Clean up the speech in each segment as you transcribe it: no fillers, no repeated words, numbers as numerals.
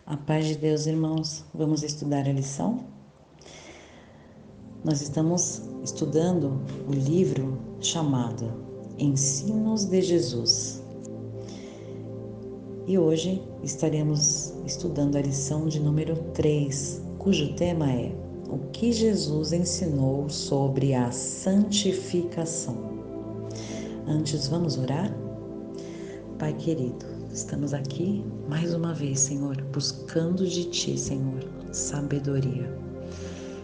A paz de Deus, irmãos. Vamos estudar a lição? Nós estamos estudando o livro chamado Ensinos de Jesus. E hoje estaremos estudando a lição de número 3, cujo tema é o que Jesus ensinou sobre a santificação. Antes, vamos orar? Pai querido, estamos aqui mais uma vez, Senhor, buscando de Ti, Senhor, sabedoria.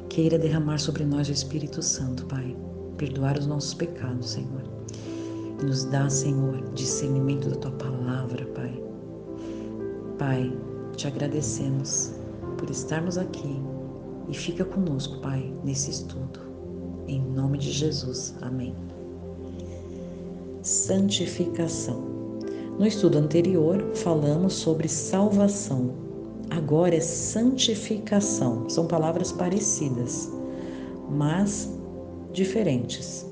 Queira derramar sobre nós o Espírito Santo, Pai, perdoar os nossos pecados, Senhor. E nos dá, Senhor, discernimento da Tua palavra, Pai. Pai, te agradecemos por estarmos aqui e fica conosco, Pai, nesse estudo. Em nome de Jesus, amém. Santificação. No estudo anterior, falamos sobre salvação. Agora é santificação. São palavras parecidas, mas diferentes.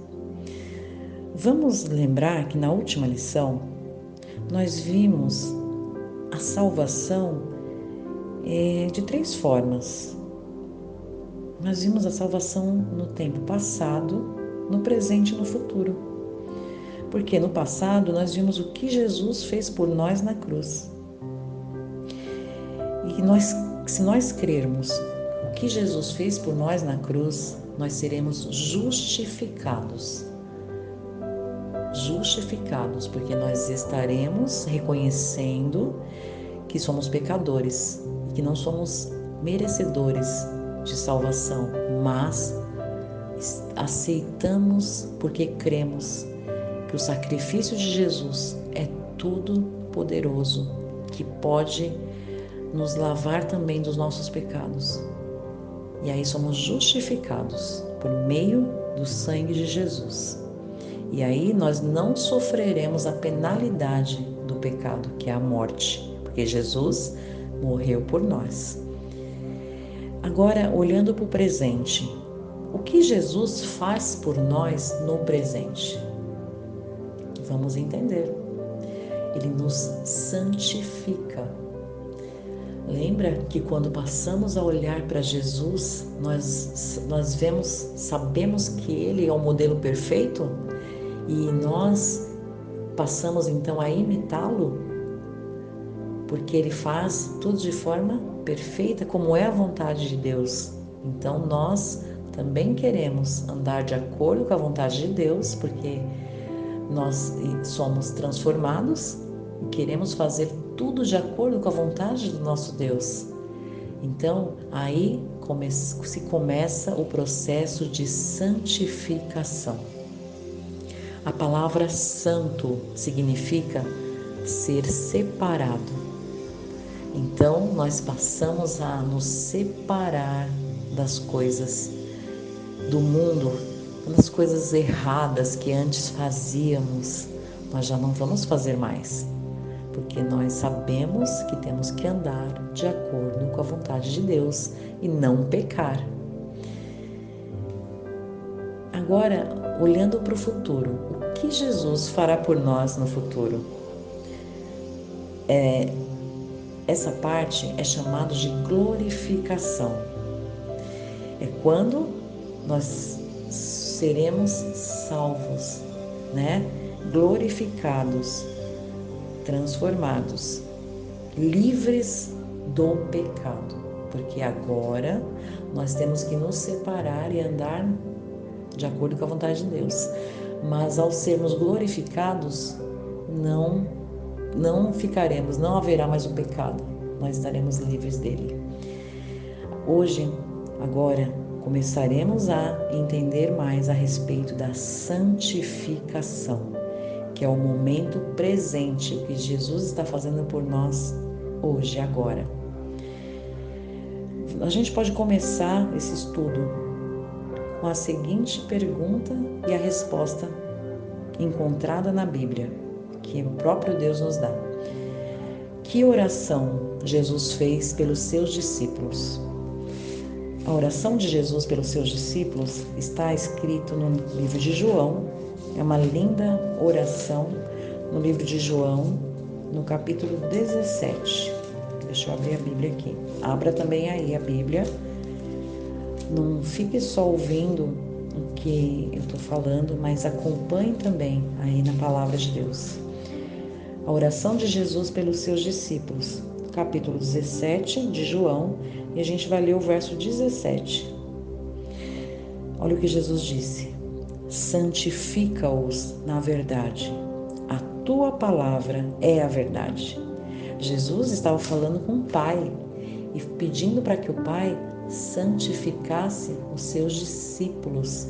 Vamos lembrar que na última lição, nós vimos a salvação de 3 formas. Nós vimos a salvação no tempo passado, no presente e no futuro. Porque no passado nós vimos o que Jesus fez por nós na cruz. E se nós crermos o que Jesus fez por nós na cruz, nós seremos justificados. Justificados, porque nós estaremos reconhecendo que somos pecadores e que não somos merecedores de salvação, mas aceitamos porque cremos que o sacrifício de Jesus é tudo poderoso, que pode nos lavar também dos nossos pecados. E aí somos justificados por meio do sangue de Jesus. E aí nós não sofreremos a penalidade do pecado, que é a morte, porque Jesus morreu por nós. Agora, olhando para o presente, o que Jesus faz por nós no presente? Vamos entender. Ele nos santifica. Lembra que quando passamos a olhar para Jesus, nós sabemos que Ele é o modelo perfeito e nós passamos então a imitá-lo, porque Ele faz tudo de forma perfeita, como é a vontade de Deus. Então nós também queremos andar de acordo com a vontade de Deus, porque nós somos transformados e queremos fazer tudo de acordo com a vontade do nosso Deus. Então, aí se começa o processo de santificação. A palavra santo significa ser separado. Então, nós passamos a nos separar das coisas do mundo, das coisas erradas que antes fazíamos, nós já não vamos fazer mais, porque nós sabemos que temos que andar de acordo com a vontade de Deus e não pecar. Agora, olhando para o futuro, o que Jesus fará por nós no futuro? Essa parte é chamada de glorificação. É quando nós seremos salvos, glorificados, transformados, livres do pecado, porque agora nós temos que nos separar e andar de acordo com a vontade de Deus. Mas ao sermos glorificados, não ficaremos, não haverá mais o pecado, nós estaremos livres dele. Hoje, agora, começaremos a entender mais a respeito da santificação, que é o momento presente, o que Jesus está fazendo por nós hoje, agora. A gente pode começar esse estudo com a seguinte pergunta e a resposta encontrada na Bíblia, que o próprio Deus nos dá. Que oração Jesus fez pelos seus discípulos? A oração de Jesus pelos seus discípulos está escrito no livro de João. É uma linda oração no livro de João, no capítulo 17. Deixa eu abrir a Bíblia aqui. Abra também aí a Bíblia. Não fique só ouvindo o que eu estou falando, mas acompanhe também aí na palavra de Deus. A oração de Jesus pelos seus discípulos, capítulo 17 de João, e a gente vai ler o verso 17. Olha o que Jesus disse: santifica-os na verdade, a tua palavra é a verdade. Jesus estava falando com o Pai e pedindo para que o Pai santificasse os seus discípulos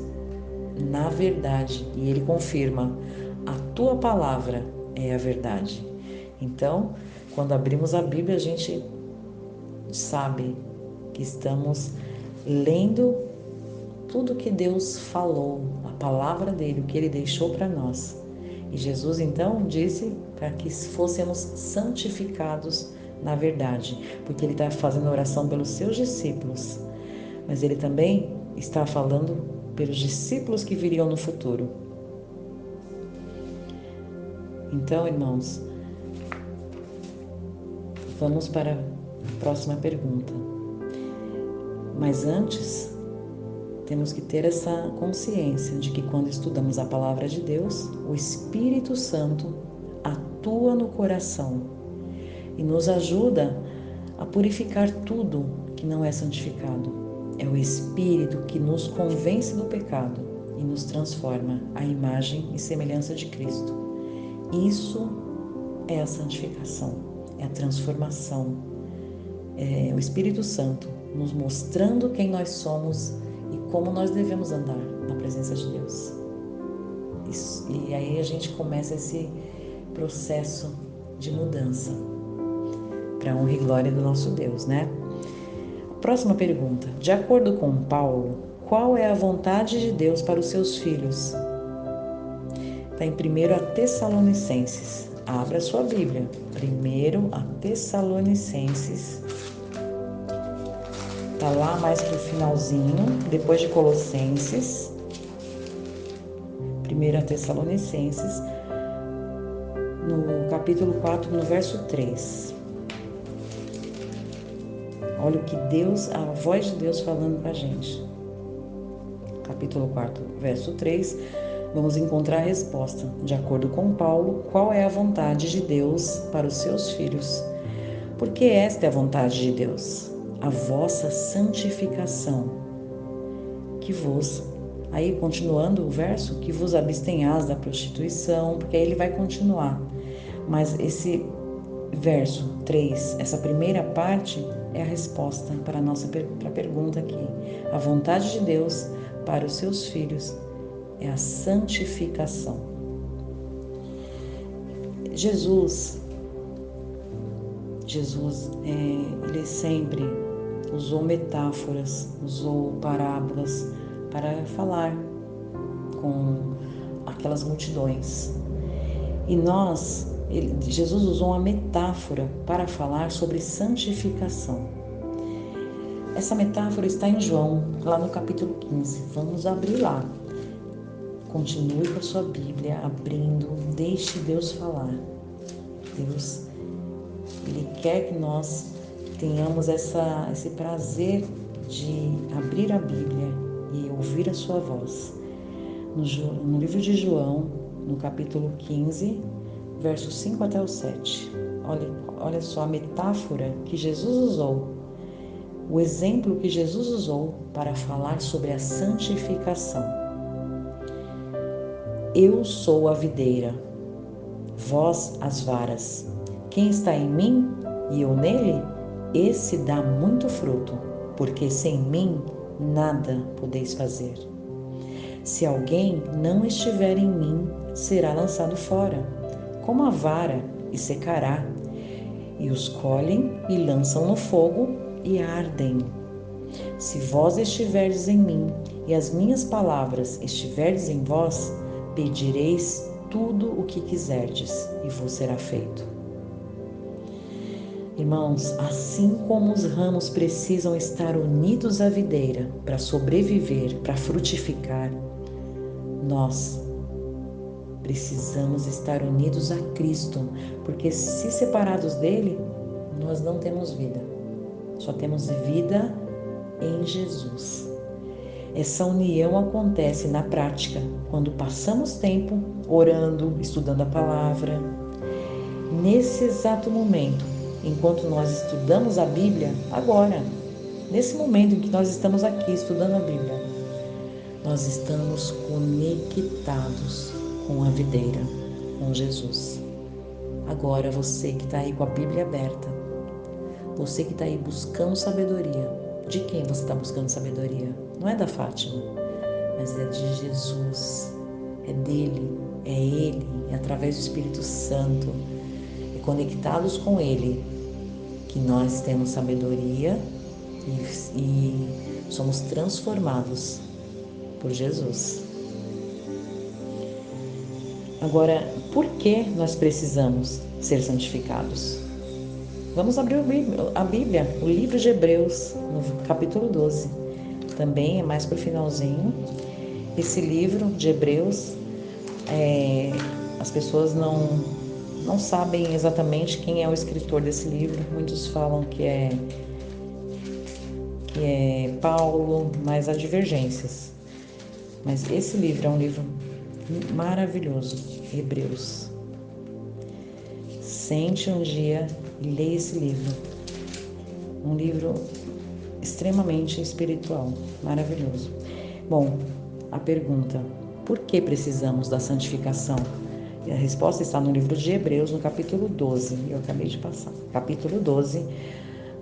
na verdade. E ele confirma: a tua palavra é a verdade. Então, quando abrimos a Bíblia, a gente sabe que estamos lendo tudo que Deus falou, a palavra dele, o que ele deixou para nós. E Jesus então disse para que fôssemos santificados na verdade, porque ele está fazendo oração pelos seus discípulos, mas ele também está falando pelos discípulos que viriam no futuro. Então, irmãos, vamos para a próxima pergunta. Mas antes, temos que ter essa consciência de que quando estudamos a palavra de Deus, o Espírito Santo atua no coração e nos ajuda a purificar tudo que não é santificado. É o Espírito que nos convence do pecado e nos transforma à imagem e semelhança de Cristo. Isso é a santificação, é a transformação. É o Espírito Santo nos mostrando quem nós somos e como nós devemos andar na presença de Deus. E aí a gente começa esse processo de mudança para a honra e glória do nosso Deus, né? Próxima pergunta. De acordo com Paulo, qual é a vontade de Deus para os seus filhos? Está em 1 Tessalonicenses. Abra sua Bíblia. 1 Tessalonicenses. Está lá mais para o finalzinho, depois de Colossenses. 1 Tessalonicenses, no capítulo 4, no verso 3. Olha o que Deus, a voz de Deus falando para a gente. Capítulo 4, verso 3, vamos encontrar a resposta. De acordo com Paulo, qual é a vontade de Deus para os seus filhos? Porque esta é a vontade de Deus, a vossa santificação, que vos, aí continuando o verso, que vos abstenhas da prostituição, porque aí ele vai continuar. Mas esse verso 3, essa primeira parte, é a resposta para a pergunta aqui. A vontade de Deus para os seus filhos é a santificação. Jesus, ele sempre usou metáforas, usou parábolas para falar com aquelas multidões. E Jesus usou uma metáfora para falar sobre santificação. Essa metáfora está em João, lá no capítulo 15. Vamos abrir lá. Continue com a sua Bíblia abrindo, deixe Deus falar. Deus, Ele quer que nós tenhamos esse prazer de abrir a Bíblia e ouvir a sua voz. No livro de João, no capítulo 15, versos 5 até o 7. Olha só a metáfora que Jesus usou, o exemplo que Jesus usou para falar sobre a santificação. Eu sou a videira, vós as varas. Quem está em mim e eu nele, esse dá muito fruto, porque sem mim nada podeis fazer. Se alguém não estiver em mim, será lançado fora, como a vara, e secará. E os colhem e lançam no fogo e ardem. Se vós estiverdes em mim e as minhas palavras estiverdes em vós, pedireis tudo o que quiserdes e vos será feito. Irmãos, assim como os ramos precisam estar unidos à videira para sobreviver, para frutificar, nós precisamos estar unidos a Cristo, porque se separados dele, nós não temos vida. Só temos vida em Jesus. Essa união acontece na prática, quando passamos tempo orando, estudando a palavra. Nesse exato momento, enquanto nós estudamos a Bíblia, agora, nesse momento em que nós estamos aqui estudando a Bíblia, nós estamos conectados com a videira, com Jesus. Agora, você que está aí com a Bíblia aberta, você que está aí buscando sabedoria, de quem você está buscando sabedoria? Não é da Fátima, mas é de Jesus, é dele, é ele, é através do Espírito Santo, e conectados com ele, que nós temos sabedoria e somos transformados por Jesus. Agora, por que nós precisamos ser santificados? Vamos abrir a Bíblia, o livro de Hebreus, no capítulo 12. Também é mais para o finalzinho. Esse livro de Hebreus, as pessoas não sabem exatamente quem é o escritor desse livro. Muitos falam que é Paulo, mas há divergências. Mas esse livro é um livro maravilhoso, Hebreus. Sente um dia e leia esse livro. Um livro extremamente espiritual, maravilhoso. Bom, a pergunta: por que precisamos da santificação? E a resposta está no livro de Hebreus, no capítulo 12. Eu acabei de passar. Capítulo 12,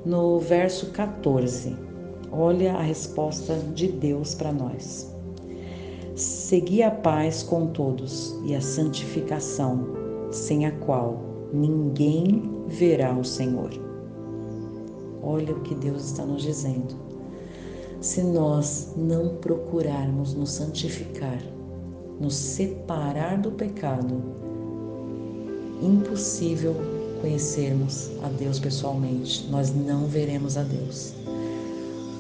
no verso 14. Olha a resposta de Deus para nós. Segui a paz com todos e a santificação, sem a qual ninguém verá o Senhor. Olha o que Deus está nos dizendo. Se nós não procurarmos nos santificar, nos separar do pecado, impossível conhecermos a Deus pessoalmente. Nós não veremos a Deus.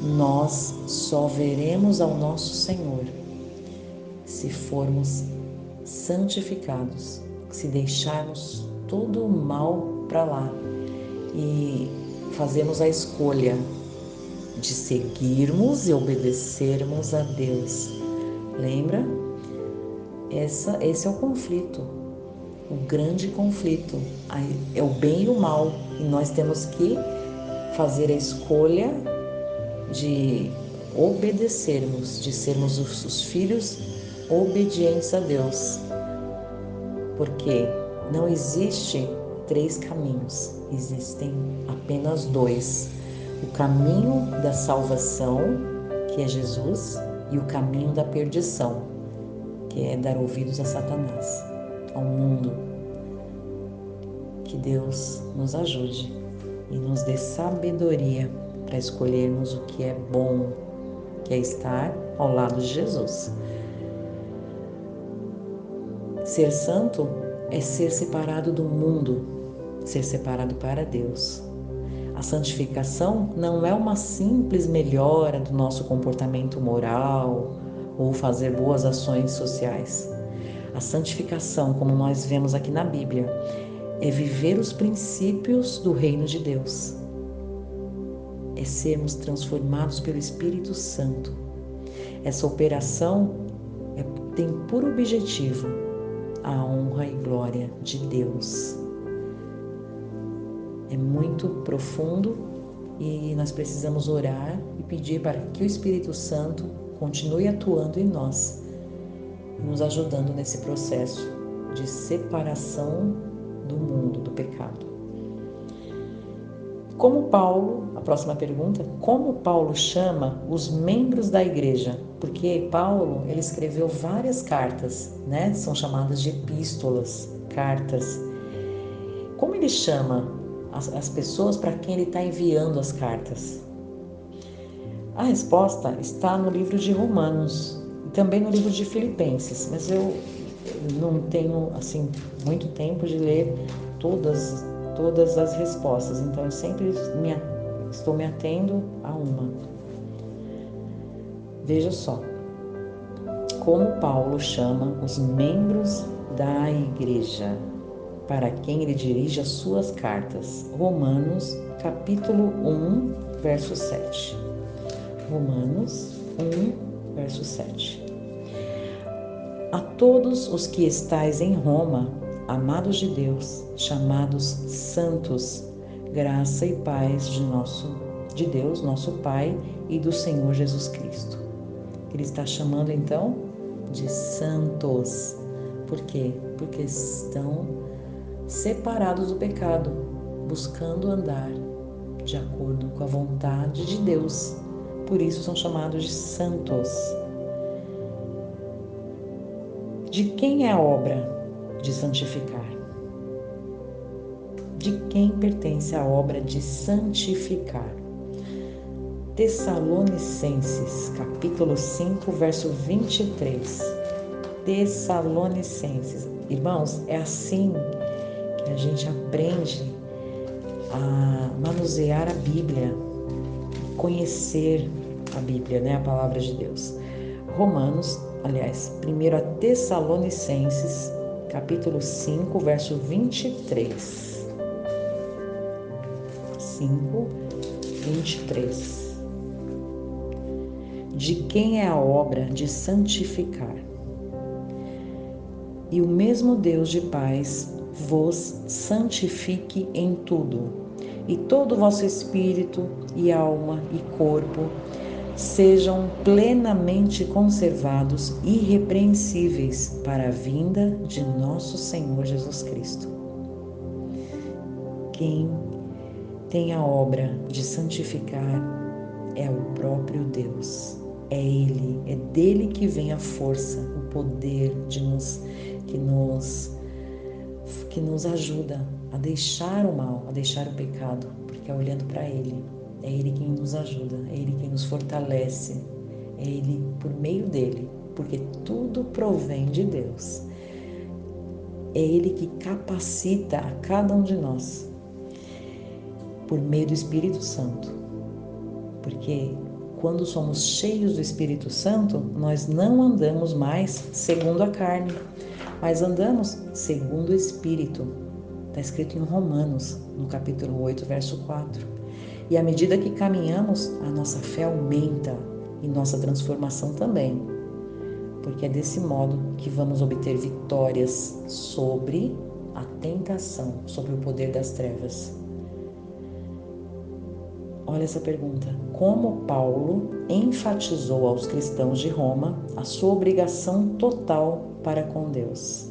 Nós só veremos ao nosso Senhor se formos santificados, se deixarmos todo o mal para lá e fazermos a escolha de seguirmos e obedecermos a Deus. Lembra? Esse é o conflito, o grande conflito. É o bem e o mal, e nós temos que fazer a escolha de obedecermos, de sermos os filhos obedientes a Deus. Porque não existe 3 caminhos, existem apenas 2. O caminho da salvação, que é Jesus, e o caminho da perdição, que é dar ouvidos a Satanás, ao mundo. Que Deus nos ajude e nos dê sabedoria para escolhermos o que é bom, que é estar ao lado de Jesus. Ser santo é ser separado do mundo, ser separado para Deus. A santificação não é uma simples melhora do nosso comportamento moral ou fazer boas ações sociais. A santificação, como nós vemos aqui na Bíblia, é viver os princípios do reino de Deus. É sermos transformados pelo Espírito Santo. Essa operação tem por objetivo a honra e glória de Deus. É muito profundo e nós precisamos orar e pedir para que o Espírito Santo continue atuando em nós, nos ajudando nesse processo de separação do mundo, do pecado. Como Paulo, a próxima pergunta, como Paulo chama os membros da igreja? Porque Paulo, ele escreveu várias cartas, né? São chamadas de epístolas, cartas. Como ele chama as pessoas para quem ele está enviando as cartas? A resposta está no livro de Romanos e também no livro de Filipenses, mas eu não tenho assim muito tempo de ler todas as respostas, então eu sempre estou me atendo a uma. Veja só, como Paulo chama os membros da igreja. para quem ele dirige as suas cartas. Romanos, capítulo 1, verso 7. Romanos 1, verso 7. A todos os que estais em Roma, amados de Deus, chamados santos, graça e paz de Deus, nosso Pai, e do Senhor Jesus Cristo. Ele está chamando então de santos. Por quê? Porque estão separados do pecado, buscando andar de acordo com a vontade de Deus. Por isso são chamados de santos. De quem é a obra de santificar? De quem pertence a obra de santificar? Tessalonicenses, capítulo 5, verso 23. Tessalonicenses. Irmãos, é assim que a gente aprende a manusear a Bíblia, conhecer a Bíblia, né? A palavra de Deus. Romanos, aliás, 1 Tessalonicenses, capítulo 5, verso 23. 5, 23. De quem é a obra de santificar? E o mesmo Deus de paz vos santifique em tudo, e todo o vosso espírito e alma e corpo sejam plenamente conservados, irrepreensíveis para a vinda de nosso Senhor Jesus Cristo. Quem tem a obra de santificar é o próprio Deus. É Ele, é dele que vem a força, o poder que nos ajuda a deixar o mal, a deixar o pecado, porque é olhando para Ele. É Ele quem nos ajuda, é Ele quem nos fortalece, é Ele por meio dele, porque tudo provém de Deus. É Ele que capacita a cada um de nós, por meio do Espírito Santo. Porque quando somos cheios do Espírito Santo, nós não andamos mais segundo a carne, mas andamos segundo o Espírito. Está escrito em Romanos, no capítulo 8, verso 4. E à medida que caminhamos, a nossa fé aumenta e nossa transformação também. Porque é desse modo que vamos obter vitórias sobre a tentação, sobre o poder das trevas. Olha essa pergunta. Como Paulo enfatizou aos cristãos de Roma a sua obrigação total para com Deus?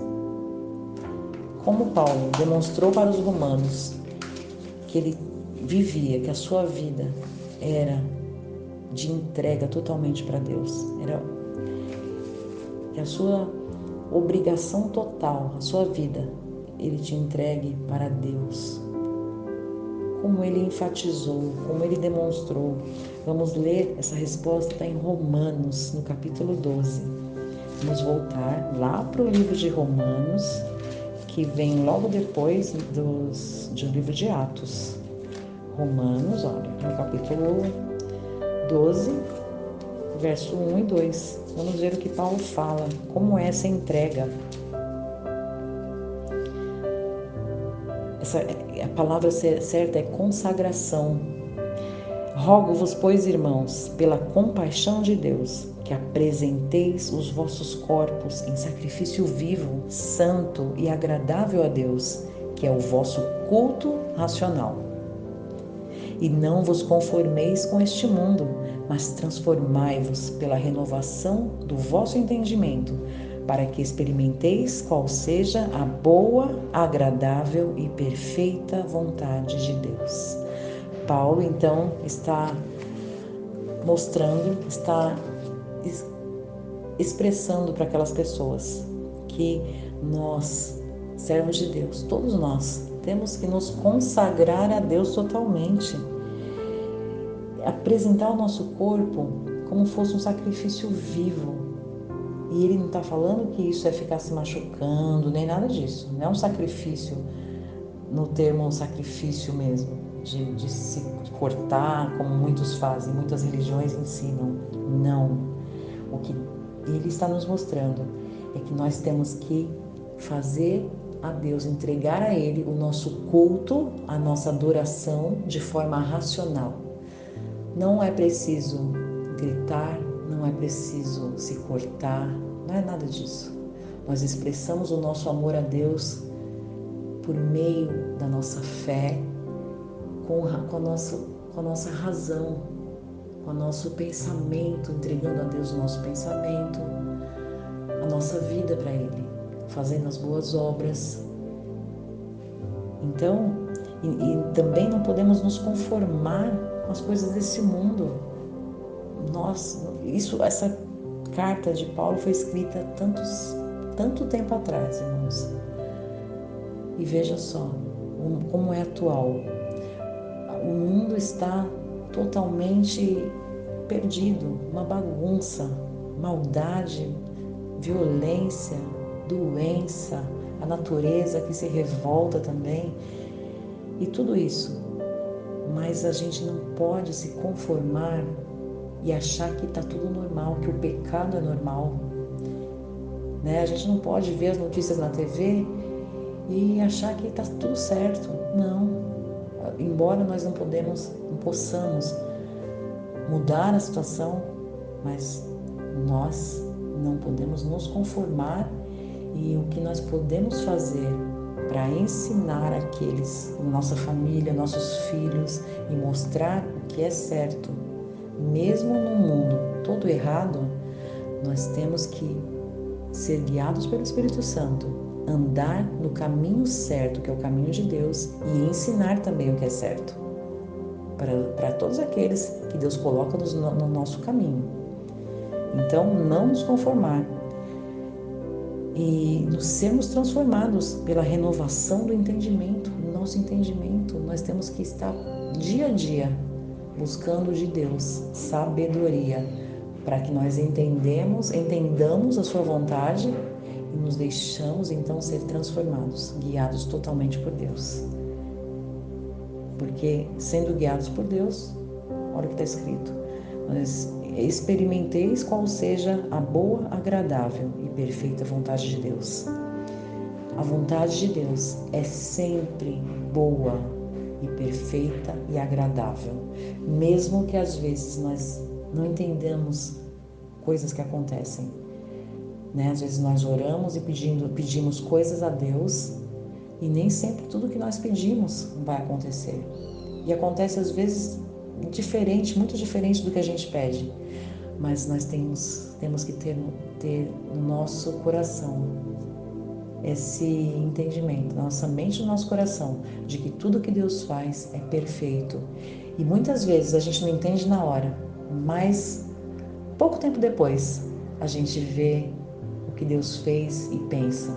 Como Paulo demonstrou para os romanos que ele vivia, que a sua vida era de entrega totalmente para Deus, era que a sua obrigação total, a sua vida, ele te entregue para Deus. Como ele enfatizou, como ele demonstrou. Vamos ler essa resposta, está em Romanos, no capítulo 12. Vamos voltar lá para o livro de Romanos, que vem logo depois do livro de Atos. Romanos, olha, no capítulo 12, verso 1 e 2. Vamos ver o que Paulo fala, como é essa entrega. A palavra certa é consagração. Rogo-vos, pois, irmãos, pela compaixão de Deus, que apresenteis os vossos corpos em sacrifício vivo, santo e agradável a Deus, que é o vosso culto racional. E não vos conformeis com este mundo, mas transformai-vos pela renovação do vosso entendimento, para que experimenteis qual seja a boa, agradável e perfeita vontade de Deus. Paulo, então, está mostrando, está expressando para aquelas pessoas que nós, servos de Deus, todos nós, temos que nos consagrar a Deus totalmente. Apresentar o nosso corpo como fosse um sacrifício vivo. E ele não está falando que isso é ficar se machucando, nem nada disso. Não é um sacrifício, no termo sacrifício mesmo, de se cortar, como muitos fazem, muitas religiões ensinam. Não. O que ele está nos mostrando é que nós temos que fazer a Deus, entregar a Ele o nosso culto, a nossa adoração de forma racional. Não é preciso gritar, não é preciso se cortar, não é nada disso. Nós expressamos o nosso amor a Deus por meio da nossa fé, com a nossa razão, com o nosso pensamento, entregando a Deus o nosso pensamento, a nossa vida para Ele, fazendo as boas obras. Então, e também não podemos nos conformar com as coisas desse mundo. Essa carta de Paulo foi escrita tanto tempo atrás, irmãos. E veja só como é atual. O mundo está totalmente perdido, uma bagunça, maldade, violência, doença, a natureza que se revolta também, e tudo isso. Mas a gente não pode se conformar e achar que está tudo normal, que o pecado é normal, né? A gente não pode ver as notícias na TV e achar que está tudo certo. Não. Embora nós não possamos mudar a situação, mas nós não podemos nos conformar, e o que nós podemos fazer para ensinar aqueles, nossa família, nossos filhos, e mostrar o que é certo, mesmo num mundo todo errado, nós temos que ser guiados pelo Espírito Santo, andar no caminho certo, que é o caminho de Deus, e ensinar também o que é certo para todos aqueles que Deus coloca no nosso caminho. Então, não nos conformar e nos sermos transformados pela renovação do entendimento, do nosso entendimento. Nós temos que estar dia a dia buscando de Deus sabedoria, para que nós entendamos a sua vontade e nos deixamos então ser transformados, guiados totalmente por Deus. Porque sendo guiados por Deus, olha o que está escrito: mas experimenteis qual seja a boa, agradável e perfeita vontade de Deus. A vontade de Deus é sempre boa e perfeita e agradável, mesmo que às vezes nós não entendamos coisas que acontecem, né? Às vezes nós oramos e pedimos coisas a Deus e nem sempre tudo que nós pedimos vai acontecer. E acontece às vezes muito diferente do que a gente pede. Mas nós temos que ter no nosso coração esse entendimento, nossa mente e no nosso coração, de que tudo que Deus faz é perfeito. E muitas vezes a gente não entende na hora, mas pouco tempo depois a gente vê o que Deus fez e pensa: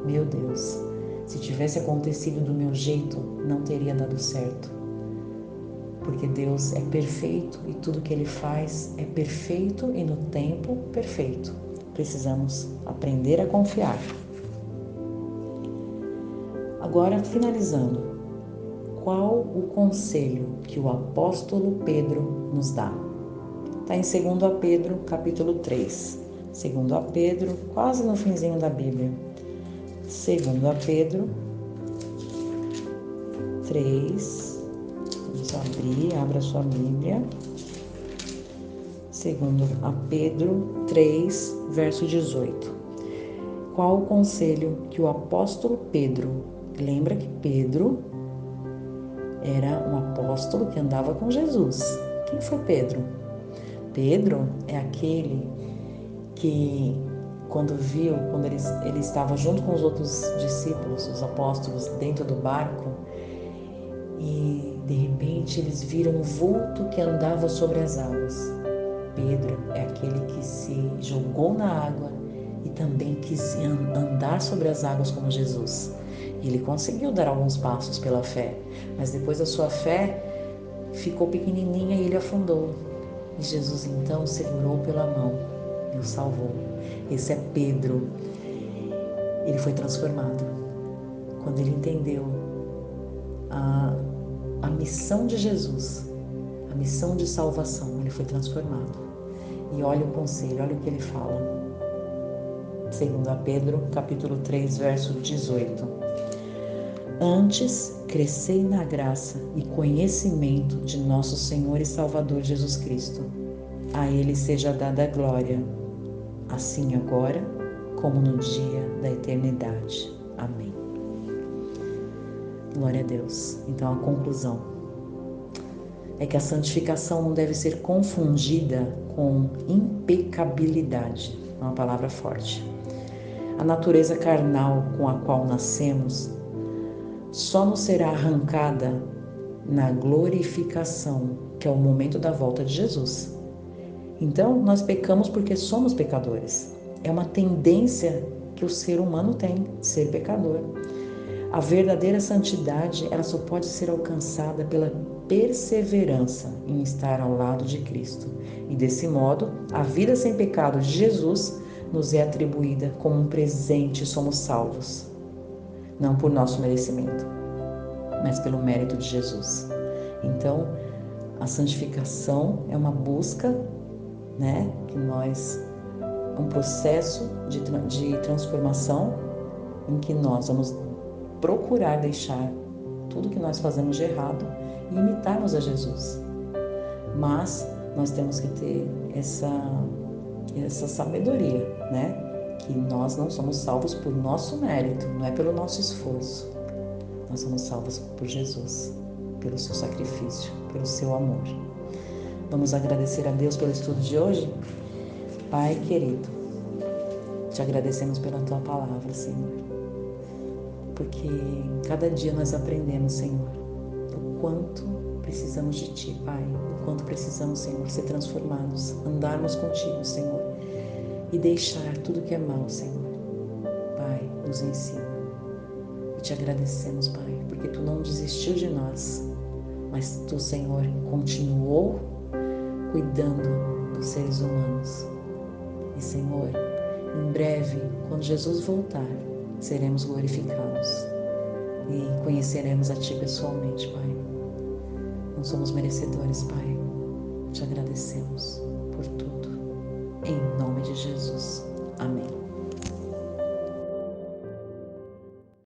meu Deus, se tivesse acontecido do meu jeito, não teria dado certo. Porque Deus é perfeito e tudo que Ele faz é perfeito e no tempo perfeito. Precisamos aprender a confiar. Agora, finalizando, qual o conselho que o apóstolo Pedro nos dá? Está em 2 Pedro, capítulo 3. 2 Pedro, quase no finzinho da Bíblia. 2 Pedro 3. Vamos abrir, abra a sua Bíblia. 2 Pedro 3, verso 18. Qual o conselho que o apóstolo Pedro, lembra que Pedro era um apóstolo que andava com Jesus. Quem foi Pedro? Pedro é aquele que quando ele estava junto com os outros discípulos, os apóstolos, dentro do barco, e de repente eles viram um vulto que andava sobre as águas. Pedro é aquele que se jogou na água e também quis andar sobre as águas como Jesus. E ele conseguiu dar alguns passos pela fé, mas depois a sua fé ficou pequenininha e ele afundou. E Jesus então segurou pela mão e o salvou. Esse é Pedro. Ele foi transformado quando ele entendeu a missão de Jesus, a missão de salvação. Ele foi transformado. E olha o conselho, olha o que ele fala: 2 Pedro, capítulo 3, verso 18. Antes, crescei na graça e conhecimento de nosso Senhor e Salvador Jesus Cristo. A Ele seja dada a glória, assim agora como no dia da eternidade. Amém. Glória a Deus. Então, a conclusão é que a santificação não deve ser confundida com impecabilidade. É uma palavra forte. A natureza carnal com a qual nascemos só nos será arrancada na glorificação, que é o momento da volta de Jesus. Então, nós pecamos porque somos pecadores. É uma tendência que o ser humano tem, ser pecador. A verdadeira santidade, ela só pode ser alcançada pela perseverança em estar ao lado de Cristo. E desse modo, a vida sem pecado de Jesus nos é atribuída como um presente e somos salvos. Não por nosso merecimento, mas pelo mérito de Jesus. Então, a santificação é uma busca, que um processo de transformação em que nós vamos procurar deixar tudo que nós fazemos de errado e imitarmos a Jesus. Mas nós temos que ter essa sabedoria, que nós não somos salvos por nosso mérito, não é pelo nosso esforço. Nós somos salvos por Jesus, pelo seu sacrifício, pelo seu amor. Vamos agradecer a Deus pelo estudo de hoje? Pai querido, te agradecemos pela tua palavra, Senhor, porque cada dia nós aprendemos, Senhor, o quanto precisamos de ti, Pai, o quanto precisamos, Senhor, ser transformados, andarmos contigo, Senhor, e deixar tudo que é mal, Senhor. Pai, nos ensina. E te agradecemos, Pai, porque tu não desistiu de nós, mas tu, Senhor, continuou cuidando dos seres humanos. E, Senhor, em breve, quando Jesus voltar, seremos glorificados e conheceremos a ti pessoalmente, Pai. Não somos merecedores, Pai. Te agradecemos por tudo. Em nome de Jesus. Amém.